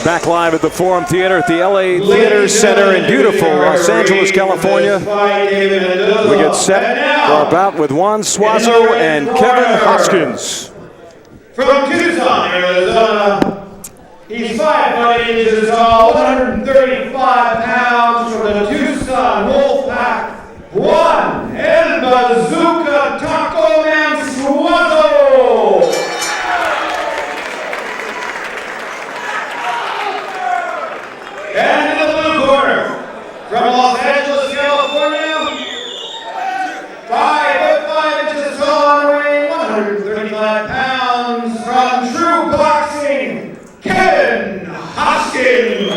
Back live at the Forum Theater at the LA Theater Center in beautiful Los Angeles, California. We get set for our bout with Juan Suazo and Kevin Hoskins. From Tucson, Arizona, he's 5 inches tall, 135 pounds, from the Tucson Wolfpack, Juan El Bazooka Taco Man Suazo. And in the blue corner, from Los Angeles, California, 5'5" tall on ring, 135 pounds, from True Boxing, Kevin Hoskins.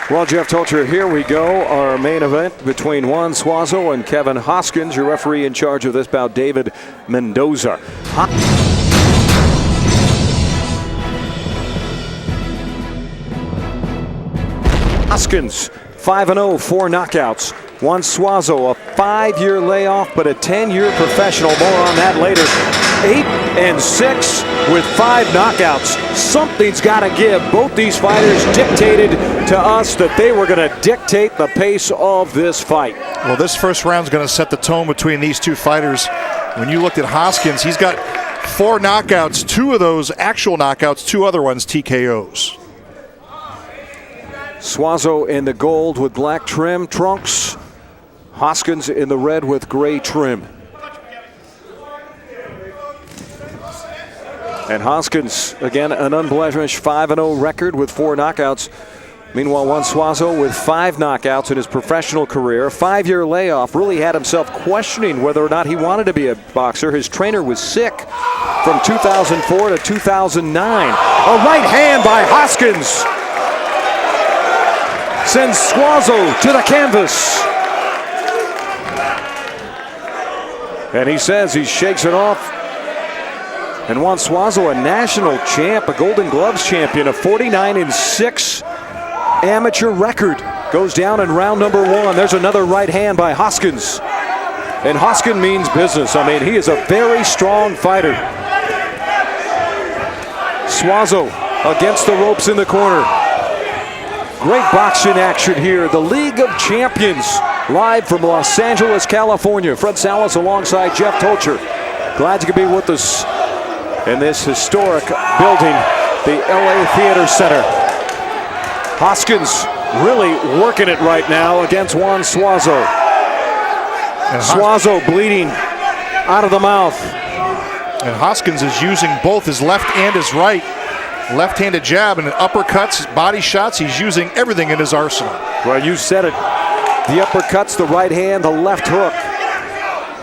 Well, Jeff Tolcher, here we go. Our main event between Juan Suazo and Kevin Hoskins. Your referee in charge of this bout, David Mendoza. Hoskins, 5-0, 4 knockouts. Juan Suazo, a 5-year layoff, but a 10-year professional. More on that later. 8-6 with 5 knockouts. Something's got to give. Both these fighters dictated to us that they were going to dictate the pace of this fight. Well, this first round is going to set the tone between these two fighters. When you looked at Hoskins, he's got 4 knockouts, 2 of those actual knockouts, 2 other ones TKOs. Suazo in the gold with black trim trunks. Hoskins in the red with gray trim. And Hoskins, again, an unblemished 5-0 record with 4 knockouts. Meanwhile, Juan Suazo with 5 knockouts in his professional career. 5-year layoff, really had himself questioning whether or not he wanted to be a boxer. His trainer was sick from 2004 to 2009. A right hand by Hoskins sends Suazo to the canvas. And he says he shakes it off. And Juan Suazo, a national champ, a Golden Gloves champion, a 49-6 amateur record, goes down in round number 1. There's another right hand by Hoskins. And Hoskins means business. I mean, he is a very strong fighter. Suazo against the ropes in the corner. Great boxing action here. The League of Champions, live from Los Angeles, California. Fred Salas alongside Jeff Tolcher. Glad you could be with us in this historic building, the LA Theater Center. Hoskins really working it right now against Juan Suazo. And Suazo bleeding out of the mouth. And Hoskins is using both his left and his right. Left-handed jab and uppercuts, body shots. He's using everything in his arsenal. Well, you said it. The uppercuts, the right hand, the left hook.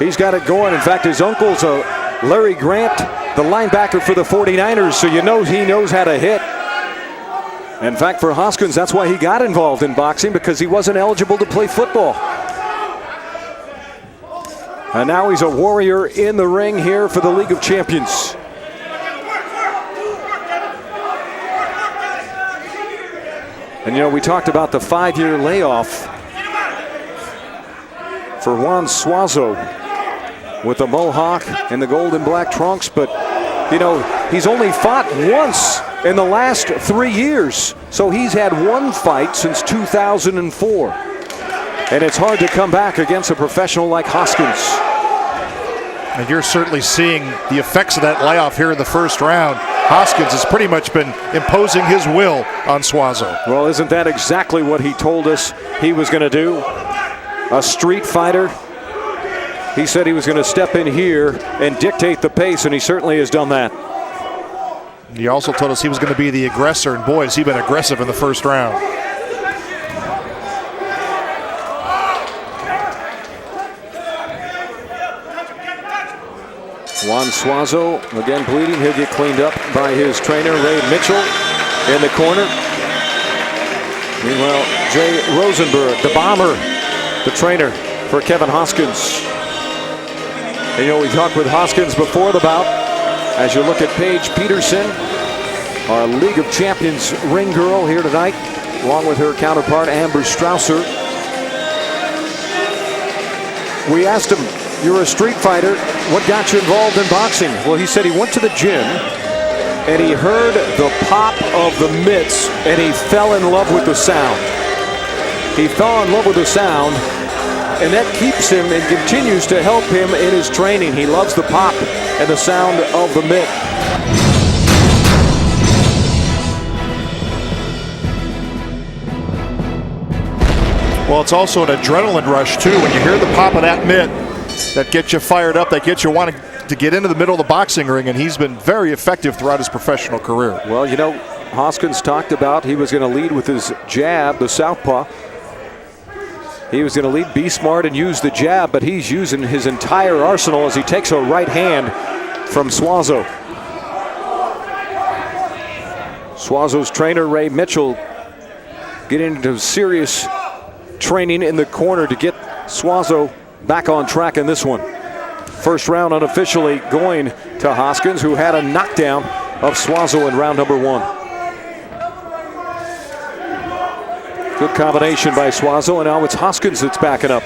He's got it going. In fact, his uncle's Larry Grant, the linebacker for the 49ers, so you know he knows how to hit. In fact, for Hoskins, that's why he got involved in boxing, because he wasn't eligible to play football. And now he's a warrior in the ring here for the League of Champions. And you know, we talked about the 5-year layoff for Juan Suazo with the mohawk and the gold and black trunks, but you know, he's only fought once in the last 3 years. So he's had 1 fight since 2004. And it's hard to come back against a professional like Hoskins. And you're certainly seeing the effects of that layoff here in the first round. Hoskins has pretty much been imposing his will on Suazo. Well, isn't that exactly what he told us he was going to do? A street fighter. He said he was going to step in here and dictate the pace, and he certainly has done that. He also told us he was going to be the aggressor, and boy, has he been aggressive in the first round. Juan Suazo, again bleeding. He'll get cleaned up by his trainer, Ray Mitchell, in the corner. Meanwhile, Jay Rosenberg, the bomber, the trainer for Kevin Hoskins. And, you know, we talked with Hoskins before the bout. As you look at Paige Peterson, our League of Champions ring girl here tonight, along with her counterpart, Amber Strausser. We asked him, you're a street fighter. What got you involved in boxing? Well, he said he went to the gym and he heard the pop of the mitts and he fell in love with the sound. He fell in love with the sound, and that keeps him and continues to help him in his training. He loves the pop and the sound of the mitt. Well, it's also an adrenaline rush, too. When you hear the pop of that mitt, that gets you fired up, that gets you wanting to get into the middle of the boxing ring, and he's been very effective throughout his professional career. Well, you know, Hoskins talked about he was going to lead with his jab, the southpaw. He was going to lead, be smart, and use the jab, but he's using his entire arsenal as he takes a right hand from Suazo. Suazo's trainer, Ray Mitchell, getting into serious training in the corner to get Suazo back on track in this one. First round unofficially going to Hoskins, who had a knockdown of Suazo in round number 1. Good combination by Suazo, and now it's Hoskins that's backing up.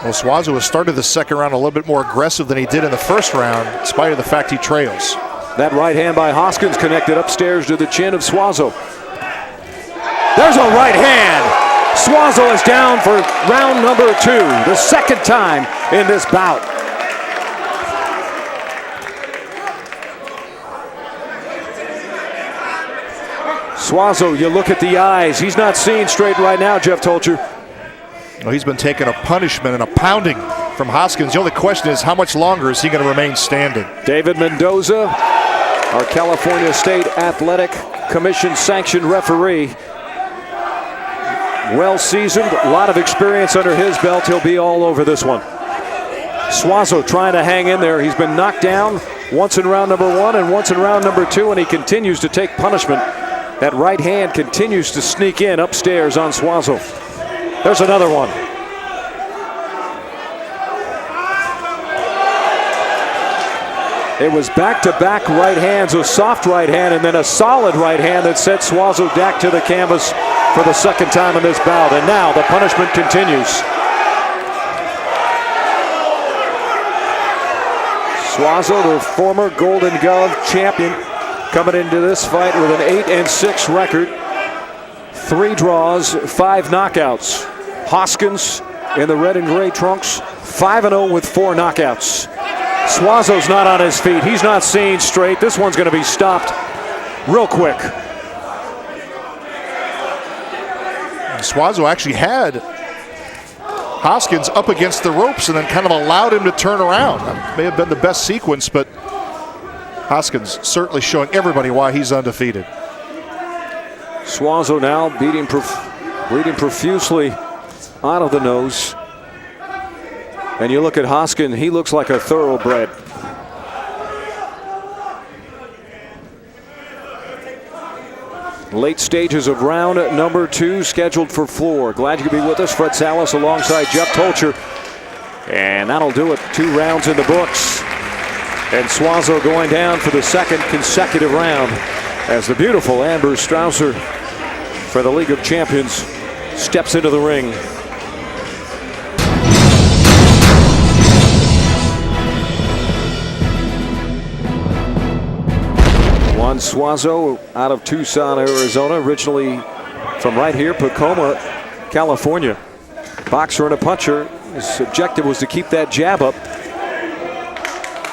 Well, Suazo has started the second round a little bit more aggressive than he did in the first round, in spite of the fact he trails. That right hand by Hoskins connected upstairs to the chin of Suazo. There's a right hand. Suazo is down for round number 2, the second time in this bout. Suazo, you look at the eyes. He's not seeing straight right now, Jeff Tolcher. Well, he's been taking a punishment and a pounding from Hoskins. The only question is, how much longer is he going to remain standing? David Mendoza, our California State Athletic Commission sanctioned referee. Well seasoned, a lot of experience under his belt. He'll be all over this one. Suazo trying to hang in there. He's been knocked down once in round number 1 and once in round number 2, and he continues to take punishment. That right hand continues to sneak in upstairs on Suazo. There's another one. It was back-to-back right hands, a soft right hand and then a solid right hand that sent Suazo back to the canvas for the second time in this bout. And now the punishment continues. Suazo, the former Golden Glove champion, coming into this fight with an 8-6 record. 3 draws, 5 knockouts. Hoskins in the red and gray trunks, 5-0 with 4 knockouts. Suazo's not on his feet. He's not seeing straight. This one's going to be stopped real quick. Suazo actually had Hoskins up against the ropes and then kind of allowed him to turn around. That may have been the best sequence, but Hoskins certainly showing everybody why he's undefeated. Suazo now bleeding profusely out of the nose. And you look at Hoskins, he looks like a thoroughbred. Late stages of round number 2 scheduled for floor. Glad you could be with us. Fred Salas alongside Jeff Tolcher. And that'll do it. 2 rounds in the books. And Suazo going down for the second consecutive round as the beautiful Amber Strausser for the League of Champions steps into the ring. Juan Suazo out of Tucson, Arizona, originally from right here, Tacoma, California. Boxer and a puncher. His objective was to keep that jab up,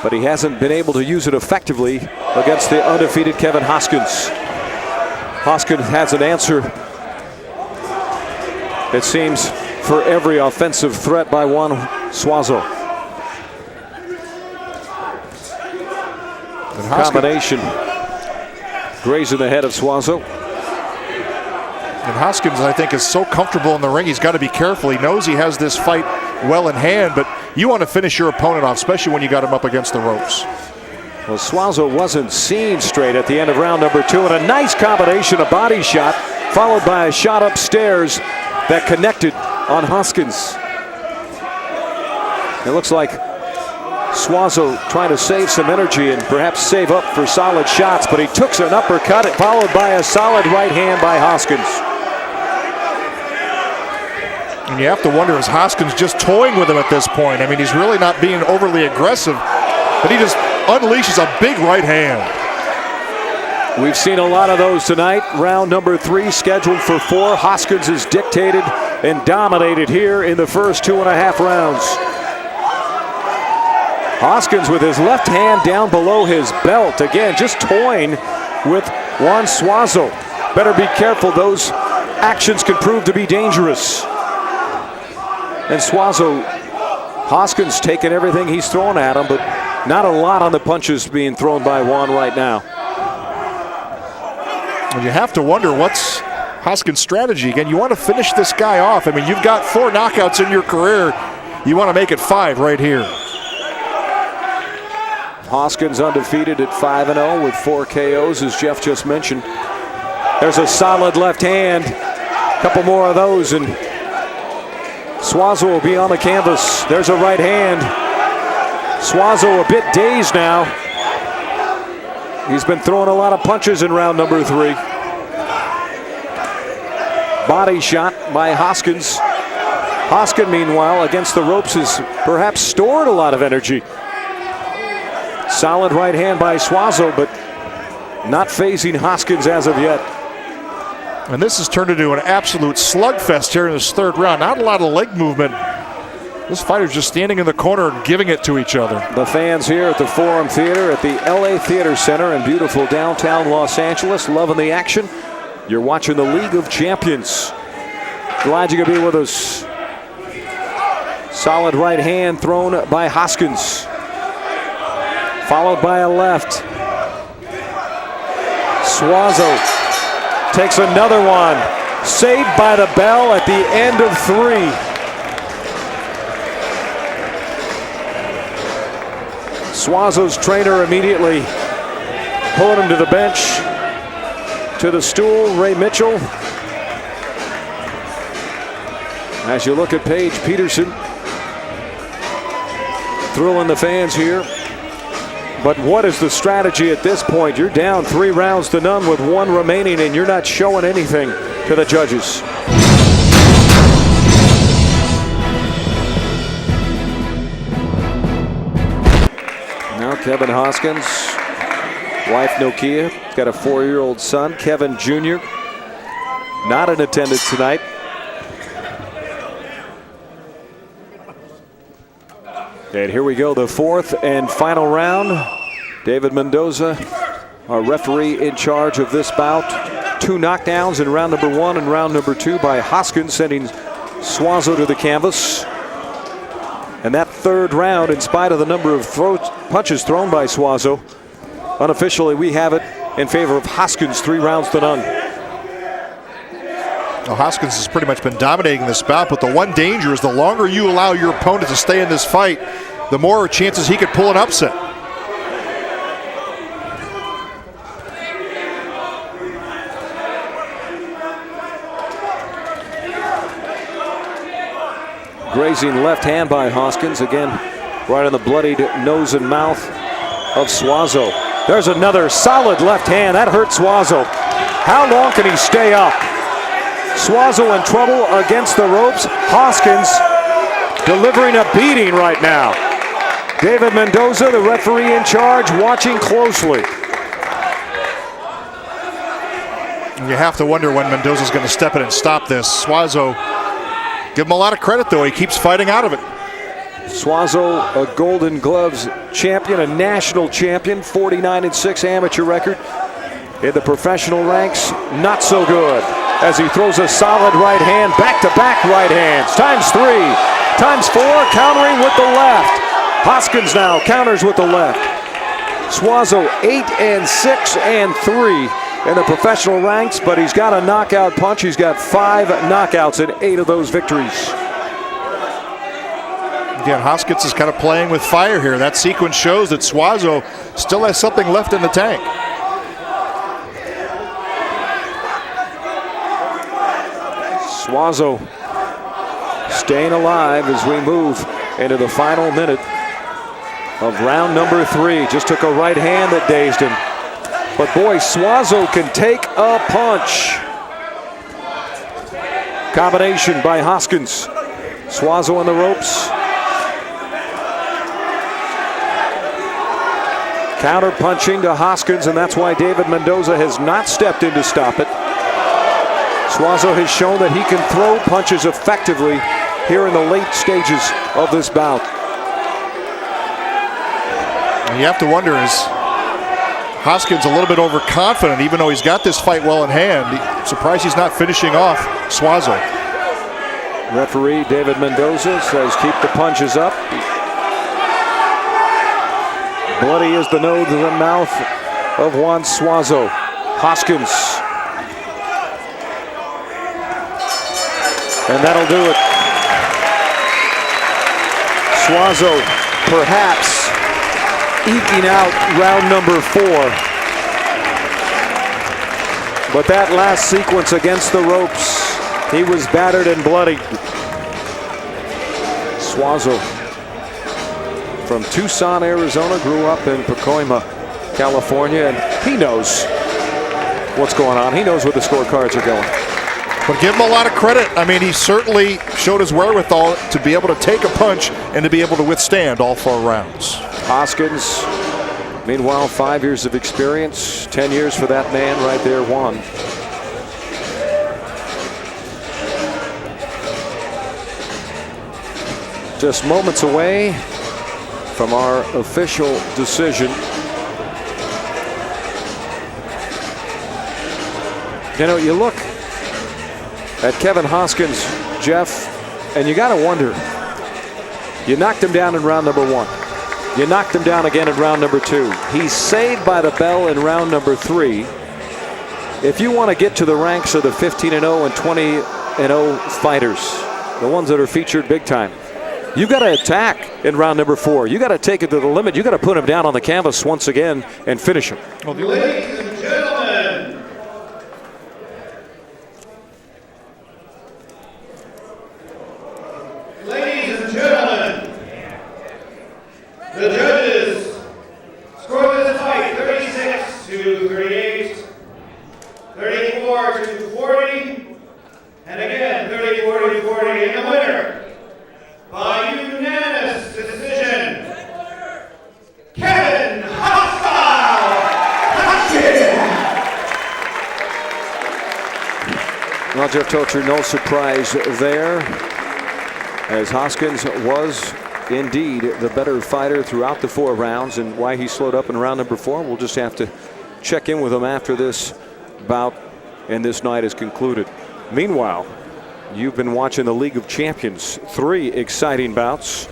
but he hasn't been able to use it effectively against the undefeated Kevin Hoskins. Hoskins has an answer, it seems, for every offensive threat by Juan Suazo. Combination grazing the head of Suazo. And Hoskins, I think, is so comfortable in the ring, he's got to be careful. He knows he has this fight well in hand, but you want to finish your opponent off, especially when you got him up against the ropes. Well, Suazo wasn't seen straight at the end of round number 2, and a nice combination, a body shot, followed by a shot upstairs that connected on Hoskins. It looks like Suazo trying to save some energy and perhaps save up for solid shots, but he took an uppercut, followed by a solid right hand by Hoskins. And you have to wonder, is Hoskins just toying with him at this point? I mean, he's really not being overly aggressive, but he just unleashes a big right hand. We've seen a lot of those tonight. Round number 3 scheduled for 4. Hoskins has dictated and dominated here in the first 2.5 rounds. Hoskins with his left hand down below his belt. Again, just toying with Juan Suazo. Better be careful. Those actions can prove to be dangerous. And Suazo, Hoskins taking everything he's thrown at him, but not a lot on the punches being thrown by Juan right now. And you have to wonder, what's Hoskins' strategy? Again, you want to finish this guy off. I mean, you've got 4 knockouts in your career. You want to make it 5 right here. Hoskins undefeated at 5-0 with 4 KOs, as Jeff just mentioned. There's a solid left hand. A couple more of those, and Suazo will be on the canvas. There's a right hand. Suazo a bit dazed now. He's been throwing a lot of punches in round number 3. Body shot by Hoskins. Hoskins, meanwhile, against the ropes has perhaps stored a lot of energy. Solid right hand by Suazo, but not phasing Hoskins as of yet. And this has turned into an absolute slugfest here in this 3rd round. Not a lot of leg movement. This fighter's just standing in the corner and giving it to each other. The fans here at the Forum Theater at the LA Theater Center in beautiful downtown Los Angeles, loving the action. You're watching the League of Champions. Glad you could be with us. Solid right hand thrown by Hoskins, followed by a left. Suazo takes another one. Saved by the bell at the end of 3. Suazo's trainer immediately pulling him to the bench, to the stool, Ray Mitchell. As you look at Paige Peterson, thrilling the fans here. But what is the strategy at this point? You're down 3 rounds to none with 1 remaining, and you're not showing anything to the judges. Now Kevin Hoskins, wife Nokia, got a 4-year-old son, Kevin Jr., not in attendance tonight. And here we go, the 4th and final round. David Mendoza, our referee in charge of this bout. 2 knockdowns in round number 1 and round number 2 by Hoskins, sending Suazo to the canvas. And that 3rd round, in spite of the number of punches thrown by Suazo, unofficially we have it in favor of Hoskins, 3 rounds to none. Well, Hoskins has pretty much been dominating this bout, but the one danger is the longer you allow your opponent to stay in this fight, the more chances he could pull an upset. Grazing left hand by Hoskins, again right on the bloodied nose and mouth of Suazo. There's another solid left hand. That hurt Suazo. How long can he stay up? Suazo in trouble against the ropes. Hoskins delivering a beating right now. David Mendoza, the referee in charge, watching closely. You have to wonder when Mendoza's going to step in and stop this. Suazo, give him a lot of credit, though. He keeps fighting out of it. Suazo, a Golden Gloves champion, a national champion, 49-6 amateur record. In the professional ranks, not so good, as he throws a solid right hand, back-to-back right hands, times 3, times 4, countering with the left. Hoskins now counters with the left. Suazo 8-6-3 in the professional ranks, but he's got a knockout punch. He's got 5 knockouts in 8 of those victories. Again, Hoskins is kind of playing with fire here. That sequence shows that Suazo still has something left in the tank. Suazo staying alive as we move into the final minute of round number 3. Just took a right hand that dazed him. But boy, Suazo can take a punch. Combination by Hoskins. Suazo on the ropes. Counter punching to Hoskins, and that's why David Mendoza has not stepped in to stop it. Suazo has shown that he can throw punches effectively here in the late stages of this bout. And you have to wonder, is Hoskins a little bit overconfident, even though he's got this fight well in hand? Surprised he's not finishing off Suazo. Referee David Mendoza says keep the punches up. Bloody is the nose and the mouth of Juan Suazo. Hoskins. And that'll do it. Suazo perhaps eking out round number 4. But that last sequence against the ropes, he was battered and bloody. Suazo from Tucson, Arizona, grew up in Pacoima, California, and he knows what's going on. He knows where the scorecards are going. But give him a lot of credit. I mean, he certainly showed his wherewithal to be able to take a punch and to be able to withstand all 4 rounds. Hoskins, meanwhile, 5 years of experience, 10 years for that man right there, Juan. Just moments away from our official decision. You know, you look at Kevin Hoskins, Jeff, and you got to wonder. You knocked him down in round number 1. You knocked him down again in round number 2. He's saved by the bell in round number 3. If you want to get to the ranks of the 15-0 and 20-0 fighters, the ones that are featured big time, you got to attack in round number 4. You got to take it to the limit. You got to put him down on the canvas once again and finish him. Well, Ladies and gentlemen, the judges scored this fight 36-38, 34-40, and again 34-40, and the winner by unanimous decision, Kevin Hoskins. Well, Jeff Tocher, no surprise there, as Hoskins was indeed the better fighter throughout the 4 rounds, and why he slowed up in round number 4, we'll just have to check in with him after this bout and this night is concluded. Meanwhile, you've been watching the League of Champions. 3 exciting bouts.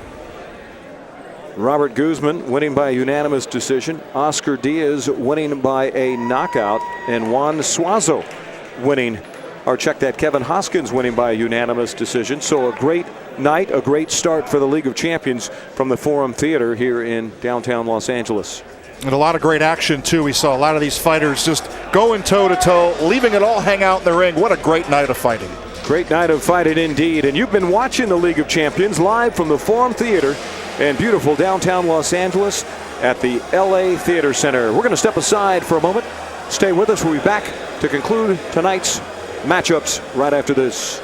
Robert Guzman winning by a unanimous decision. Oscar Diaz winning by a knockout. And Juan Suazo winning, or check that, Kevin Hoskins winning by a unanimous decision. So a great night, a great start for the League of Champions from the Forum Theater here in downtown Los Angeles. And a lot of great action, too. We saw a lot of these fighters just going toe-to-toe, leaving it all hang out in the ring. What a great night of fighting. Great night of fighting indeed. And you've been watching the League of Champions live from the Forum Theater in beautiful downtown Los Angeles at the LA Theater Center. We're going to step aside for a moment. Stay with us. We'll be back to conclude tonight's matchups right after this.